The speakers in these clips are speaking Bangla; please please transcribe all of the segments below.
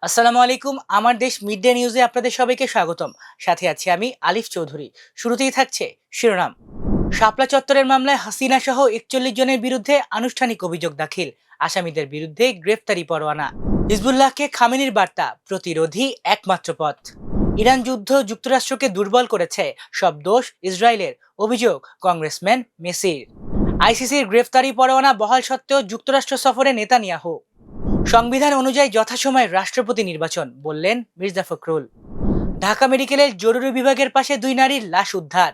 আসসালামু আলাইকুম। আমার দেশ মিড ডে নিউজে আপনাদের সবাইকে স্বাগতম। সাথে আছি আমি আলিফ চৌধুরী। শুরুতেই থাকছে শিরোনাম। শাপলা চত্বরের মামলায় হাসিনা সহ ৪১ জনের বিরুদ্ধে আনুষ্ঠানিক অভিযোগ দাখিল। আসামিদের বিরুদ্ধে গ্রেফতারি পরোয়ানা। হিজবুল্লাহকে খামেনির বার্তা, প্রতিরোধী একমাত্র পথ। ইরান যুদ্ধ যুক্তরাষ্ট্রকে দুর্বল করেছে, সব দোষ ইসরায়েলের, অভিযোগ কংগ্রেসম্যান মেসির। আইসিসির গ্রেফতারি পরোয়ানা বহাল সত্ত্বেও যুক্তরাষ্ট্র সফরে নেতানিয়াহু। সংবিধান অনুযায়ী যথাসময়ে রাষ্ট্রপতি নির্বাচন, বললেন মির্জা ফখরুল। ঢাকা মেডিকেলের জরুরি বিভাগের পাশে 2 নারীর লাশ উদ্ধার।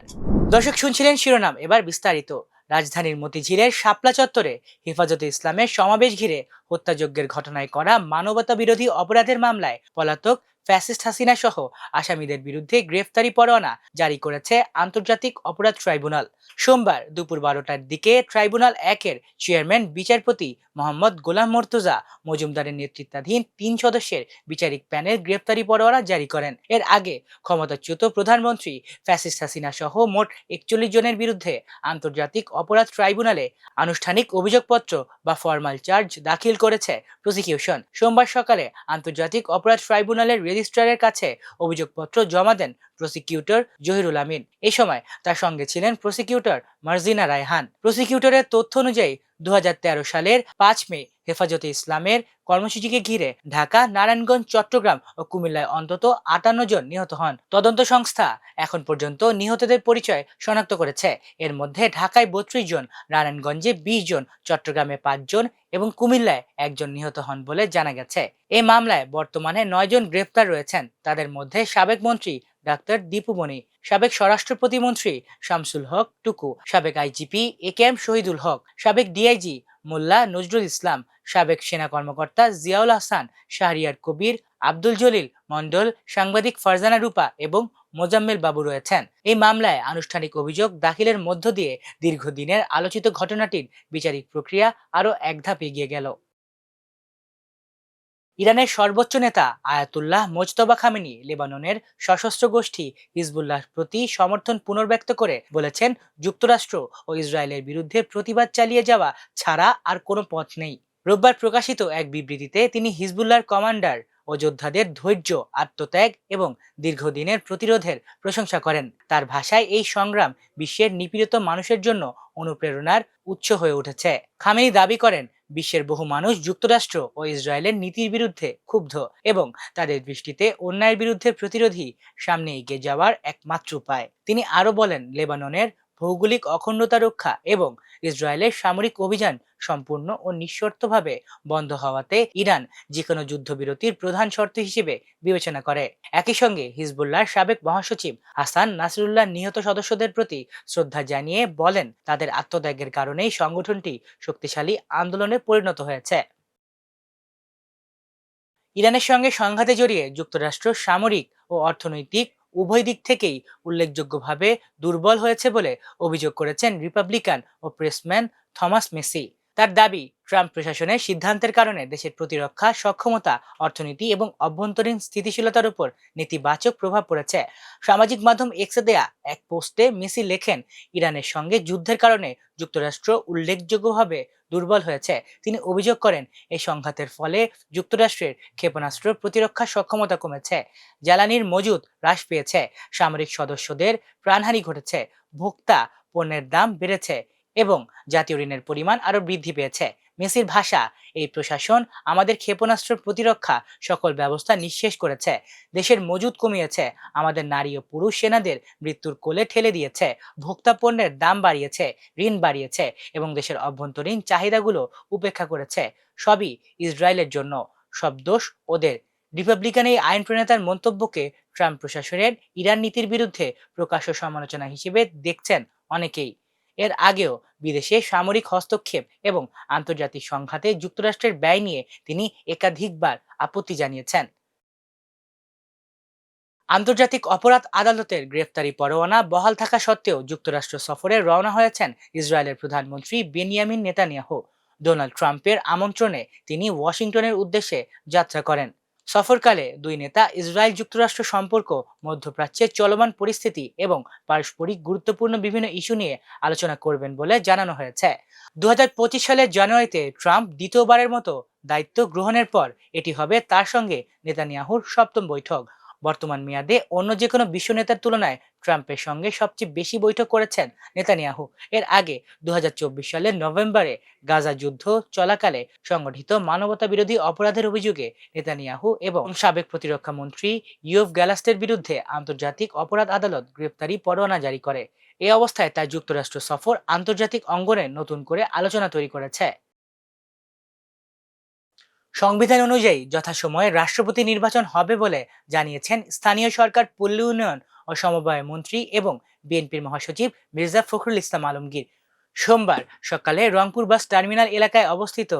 দর্শক শুনছিলেন শিরোনাম, এবার বিস্তারিত। রাজধানীর মতিঝিলের শাপলা চত্বরে হেফাজতে ইসলামের সমাবেশ ঘিরে হত্যাযজ্ঞের ঘটনায় করা মানবতা বিরোধী অপরাধের মামলায় পলাতক ফ্যাসিস্ট হাসিনা সহ আসামিদের বিরুদ্ধে গ্রেফতারি পরোয়ানা জারি করেছে আন্তর্জাতিক অপরাধ ট্রাইব্যুনাল। সোমবার দুপুর 12টার দিকে ট্রাইব্যুনাল 1-এর চেয়ারম্যান বিচারপতি মোহাম্মদ গোলাম মর্তুজা মজুমদারের নেতৃত্বাধীন 3 সদস্যের বিচারিক প্যানেল গ্রেফতারি পরোয়ানা জারি করেন। এর আগে ক্ষমতাচ্যুত প্রধানমন্ত্রী ফ্যাসিস্ট হাসিনা সহ মোট 41 জনের বিরুদ্ধে আন্তর্জাতিক অপরাধ ট্রাইব্যুনালে আনুষ্ঠানিক অভিযোগপত্র বা ফরমাল চার্জ দাখিল করেছে প্রসিকিউশন। সোমবার সকালে আন্তর্জাতিক অপরাধ ট্রাইব্যুনালের রেজিস্ট্রারের কাছে অভিযোগপত্র জমা দেন প্রসিকিউটর জহিরুল আমিন। এ সময় তার সঙ্গে ছিলেন প্রসিকিউটর মার্জিনা রায়হান। প্রসিকিউটরের তথ্য অনুযায়ী 2013 সালের 5 মে হেফাজতে ইসলামের কর্মসূচিকে ঘিরে ঢাকা, নারায়ণগঞ্জ, চট্টগ্রাম ও কুমিল্লায় অন্তত 58 জন নিহত হন। তদন্ত সংস্থা এখন পর্যন্ত নিহতদের পরিচয় শনাক্ত করেছে। এর মধ্যে ঢাকায় 32 জন, নারায়ণগঞ্জে 20 জন, চট্টগ্রামে 5 জন এবং কুমিল্লায় 1 জন নিহত হন বলে জানা গেছে। এই মামলায় বর্তমানে 9 জন গ্রেফতার রয়েছেন। তাদের মধ্যে সাবেক মন্ত্রী ডাক্তার দীপু মনি, সাবেক স্বরাষ্ট্র প্রতিমন্ত্রী শামসুল হক টুকু, সাবেক আইজিপি একেএম শহীদুল হক, সাবেক ডিআইজি মোল্লা নজরুল ইসলাম, সাবেক সেনা কর্মকর্তা জিয়াউল হাসান, শাহরিয়ার কবির, আব্দুল জলিল মন্ডল, সাংবাদিক ফারজানা রূপা এবং মোজাম্মেল বাবু রয়েছেন। এই মামলায় আনুষ্ঠানিক অভিযোগ দাখিলের মধ্য দিয়ে দীর্ঘদিনের আলোচিত ঘটনাটির বিচারিক প্রক্রিয়া আরও এক ধাপ এগিয়ে গেল। ইরানের সর্বোচ্চ নেতা আয়াতুল্লাহ মোজতবা খামেনি লেবাননের সশস্ত্র গোষ্ঠী হিজবুল্লাহর প্রতি সমর্থন পুনর্ব্যক্ত করে বলেছেন, যুক্তরাষ্ট্র ও ইসরায়েলের বিরুদ্ধে প্রতিবাদ চালিয়ে যাওয়া ছাড়া আর কোনো পথ নেই। রোববার প্রকাশিত এক বিবৃতিতে তিনি হিজবুল্লাহর কমান্ডার ও যোদ্ধাদের ধৈর্য, আত্মত্যাগ এবং দীর্ঘদিনের প্রতিরোধের প্রশংসা করেন। তার ভাষায় এই সংগ্রাম বিশ্বের নিপীড়িত মানুষের জন্য অনুপ্রেরণার উৎস হয়ে উঠেছে। খামেনি দাবি করেন, বিশ্বের বহু মানুষ যুক্তরাষ্ট্র ও ইসরায়েলের নীতির বিরুদ্ধে ক্ষুব্ধ এবং তাদের দৃষ্টিতে অন্যায়ের বিরুদ্ধে প্রতিরোধী সামনে এগিয়ে যাওয়ার একমাত্র উপায়। তিনি আরো বলেন, লেবাননের ভৌগোলিক অখণ্ডতা রক্ষা এবং ইসরায়েলের সামরিক অভিযান সম্পূর্ণ ও নিঃশর্তভাবে বন্ধ হওয়াতে ইরান যে কোনো যুদ্ধবিরতির প্রধান শর্ত হিসেবে বিবেচনা করে। একই সঙ্গে হিজবুল্লাহর সাবেক মহাসচিব হাসান নাসরুল্লাহ নিহত সদস্যদের প্রতি শ্রদ্ধা জানিয়ে বলেন, তাদের আত্মত্যাগের কারণেই সংগঠনটি শক্তিশালী আন্দোলনে পরিণত হয়েছে। ইরানের সঙ্গে সংঘাতে জড়িয়ে যুক্তরাষ্ট্র সামরিক ও অর্থনৈতিক উভয় দিক থেকেই উল্লেখযোগ্যভাবে দুর্বল হয়েছে বলে অভিযোগ করেছেন রিপাবলিকান ও প্রেসম্যান থমাস মেসি। তার দাবি, ট্রাম্প প্রশাসনের সিদ্ধান্তের কারণে দেশের প্রতিরক্ষা সক্ষমতা, অর্থনীতি এবং অভ্যন্তরীণ স্থিতিশীলতার উপর নেতিবাচক প্রভাব পড়েছে। সামাজিক মাধ্যম এক্সে দেয়া এক পোস্টে মেসি লেখেন, ইরানের সঙ্গে যুদ্ধের কারণে যুক্তরাষ্ট্র উল্লেখযোগ্যভাবে দুর্বল হয়েছে। তিনি অভিযোগ করেন, এই সংঘাতের ফলে যুক্তরাষ্ট্রের ক্ষেপণাস্ত্র প্রতিরক্ষা সক্ষমতা কমেছে, জ্বালানির মজুদ হ্রাস পেয়েছে, সামরিক সদস্যদের প্রাণহানি ঘটেছে, ভোক্তা পণ্যের দাম বেড়েছে এবং জাতীয় ঋণের পরিমাণ আরও বৃদ্ধি পেয়েছে। মেসির ভাষা, এই প্রশাসন আমাদের ক্ষেপণাস্ত্র প্রতিরক্ষা সকল ব্যবস্থা নিঃশেষ করেছে, দেশের মজুদ কমিয়েছে, আমাদের নারী ও পুরুষ সেনাদের মৃত্যুর কোলে ঠেলে দিয়েছে, ভোক্তা পণ্যের দাম বাড়িয়েছে, ঋণ বাড়িয়েছে এবং দেশের অভ্যন্তরীণ চাহিদাগুলো উপেক্ষা করেছে। সবই ইসরায়েলের জন্য, সব দোষ ওদের। রিপাবলিকান এই আইন প্রণেতার মন্তব্যকে ট্রাম্প প্রশাসনের ইরান নীতির বিরুদ্ধে প্রকাশ্য সমালোচনা হিসেবে দেখছেন অনেকেই। এর আগেও বিদেশে সামরিক হস্তক্ষেপ এবং আন্তর্জাতিক সংঘাতে যুক্তরাষ্ট্রের ব্যয় নিয়ে তিনি একাধিকবার আপত্তি জানিয়েছেন। আন্তর্জাতিক অপরাধ আদালতের গ্রেফতারি পরোয়ানা বহাল থাকা সত্ত্বেও যুক্তরাষ্ট্র সফরে রওনা হয়েছেন ইসরায়েলের প্রধানমন্ত্রী বেনিয়ামিন নেতানিয়াহু। ডোনাল্ড ট্রাম্পের আমন্ত্রণে তিনি ওয়াশিংটনের উদ্দেশ্যে যাত্রা করেন। সফরকালে দুই নেতা ইসরায়েল যুক্তরাষ্ট্র সম্পর্ক, মধ্যপ্রাচ্যের চলমান পরিস্থিতি এবং পারস্পরিক গুরুত্বপূর্ণ বিভিন্ন ইস্যু নিয়ে আলোচনা করবেন বলে জানানো হয়েছে। 2025 সালের জানুয়ারিতে ট্রাম্প দ্বিতীয়বারের মতো দায়িত্ব গ্রহণের পর এটি হবে তার সঙ্গে নেতানিয়াহুর সপ্তম বৈঠক। বর্তমান মেয়াদে অন্য যে কোনো বিশ্ব নেতার তুলনায় ট্রাম্পের সঙ্গে সবচেয়ে বেশি বৈঠক করেছেন নেতানিয়াহু। এর আগে 2024 সালের নভেম্বরে গাজা যুদ্ধ চলাকালে সংগঠিত মানবতা বিরোধী অপরাধের অভিযোগে নেতানিয়াহু এবং সাবেক প্রতিরক্ষা মন্ত্রী ইয়োভ গ্যালাস্টের বিরুদ্ধে আন্তর্জাতিক অপরাধ আদালত গ্রেপ্তারি পরোয়ানা জারি করে। এই অবস্থায় তার যুক্তরাষ্ট্র সফর আন্তর্জাতিক অঙ্গনে নতুন করে আলোচনা তৈরি করেছে। সংবিধান অনুযায়ী যথাসময়ে রাষ্ট্রপতি নির্বাচন হবে বলে জানিয়েছেন স্থানীয় সরকার, পল্লী উন্নয়ন ও সমবায় মন্ত্রী এবং বিএনপির মহাসচিব মির্জা ফখরুল ইসলাম আলমগীর। সোমবার সকালে রংপুর বাস টার্মিনাল এলাকায় অবস্থিত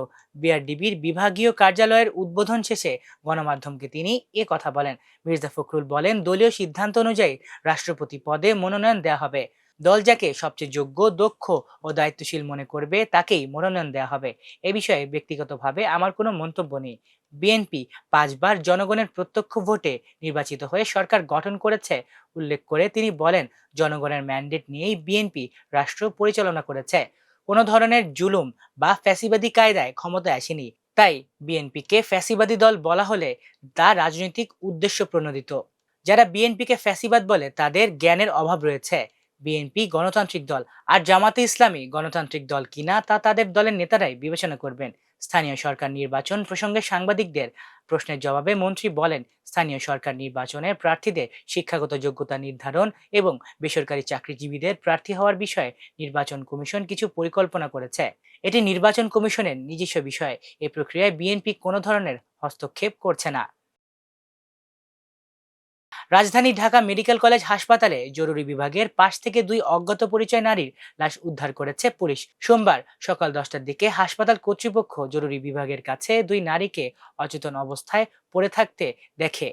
বিআরডিবির বিভাগীয় কার্যালয়ের উদ্বোধন শেষে গণমাধ্যমকে তিনি এ কথা বলেন। মির্জা ফখরুল বলেন, দলীয় সিদ্ধান্ত অনুযায়ী রাষ্ট্রপতি পদে মনোনয়ন দেওয়া হবে। দল যাকে সবচেয়ে যোগ্য, দক্ষ ও দায়িত্বশীল মনে করবে তাকেই মনোনয়ন দেওয়া হবে। এ বিষয়ে ব্যক্তিগতভাবে আমার কোনো মন্তব্য নেই। বিএনপি 5বার জনগণের প্রত্যক্ষ ভোটে নির্বাচিত হয়ে সরকার গঠন করেছে উল্লেখ করে তিনি বলেন, জনগণের ম্যান্ডেট নিয়েই বিএনপি রাষ্ট্র পরিচালনা করেছে। কোনো ধরনের জুলুম বা ফ্যাসিবাদী কায়দায় ক্ষমতায় আসেনি। তাই বিএনপিকে ফ্যাসিবাদী দল বলা হলে তা রাজনৈতিক উদ্দেশ্য প্রণোদিত। যারা বিএনপিকে ফ্যাসিবাদ বলে তাদের জ্ঞানের অভাব রয়েছে। বিএনপি গণতান্ত্রিক দল, আর জামাতে ইসলামী গণতান্ত্রিক দল কিনা তা তাদের দলের নেতারাই বিবেচনা করবেন। স্থানীয় সরকার নির্বাচন প্রসঙ্গে সাংবাদিকদের প্রশ্নের জবাবে মন্ত্রী বলেন, স্থানীয় সরকার নির্বাচনের প্রার্থীদের শিক্ষাগত যোগ্যতা নির্ধারণ এবং বেসরকারি চাকরিজীবীদের প্রার্থী হওয়ার বিষয়ে নির্বাচন কমিশন কিছু পরিকল্পনা করেছে। এটি নির্বাচন কমিশনের নিজস্ব বিষয়। এই প্রক্রিয়ায় বিএনপি কোনো ধরনের হস্তক্ষেপ করছে না। রাজধানী ঢাকা মেডিকেল কলেজ হাসপাতালে জরুরি বিভাগের পাশ থেকে দুই অজ্ঞাত পরিচয় নারীর লাশ উদ্ধার করেছে পুলিশ। সোমবার সকাল 10টার দিকে হাসপাতাল কর্তৃপক্ষ জরুরি বিভাগের কাছে দুই নারীকে অচেতন অবস্থায় পড়ে থাকতে দেখে।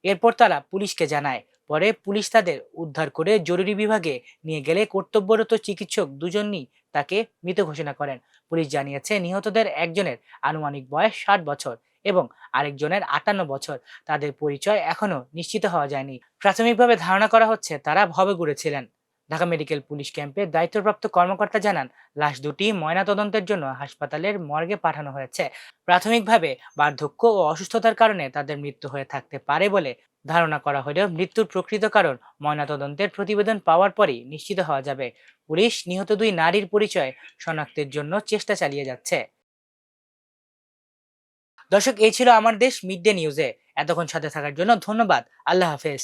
এরপর তারা পুলিশকে জানায়। পরে পুলিশ তাদের উদ্ধার করে জরুরি বিভাগে নিয়ে গেলে কর্তব্যরত চিকিৎসক দুজনই তাকে মৃত ঘোষণা করেন। পুলিশ জানিয়েছে, নিহতদের একজনের আনুমানিক বয়স 60 বছর এবং আরেকজনের 58 বছর। তাদের পরিচয় এখনো নিশ্চিত হওয়া যায়নি। প্রাথমিকভাবে ধারণা করা হচ্ছে তারা ভবঘুরে ছিলেন। ঢাকা মেডিকেল পুলিশ ক্যাম্পের দায়িত্বপ্রাপ্ত কর্মকর্তা জানান, লাশ দুটি ময়নাতদন্তের জন্য হাসপাতালের মর্গে পাঠানো হয়েছে। প্রাথমিকভাবে বার্ধক্য ও অসুস্থতার কারণে তাদের মৃত্যু হয়ে থাকতে পারে বলে ধারণা করা হলেও মৃত্যুর প্রকৃত কারণ ময়নাতদন্তের প্রতিবেদন পাওয়ার পরই নিশ্চিত হওয়া যাবে। পুলিশ নিহত দুই নারীর পরিচয় শনাক্তের জন্য চেষ্টা চালিয়ে যাচ্ছে। দর্শক, এই ছিল আমার দেশ মিড ডে নিউজে। এতক্ষণ সাথে থাকার জন্য ধন্যবাদ। আল্লাহ হাফেজ।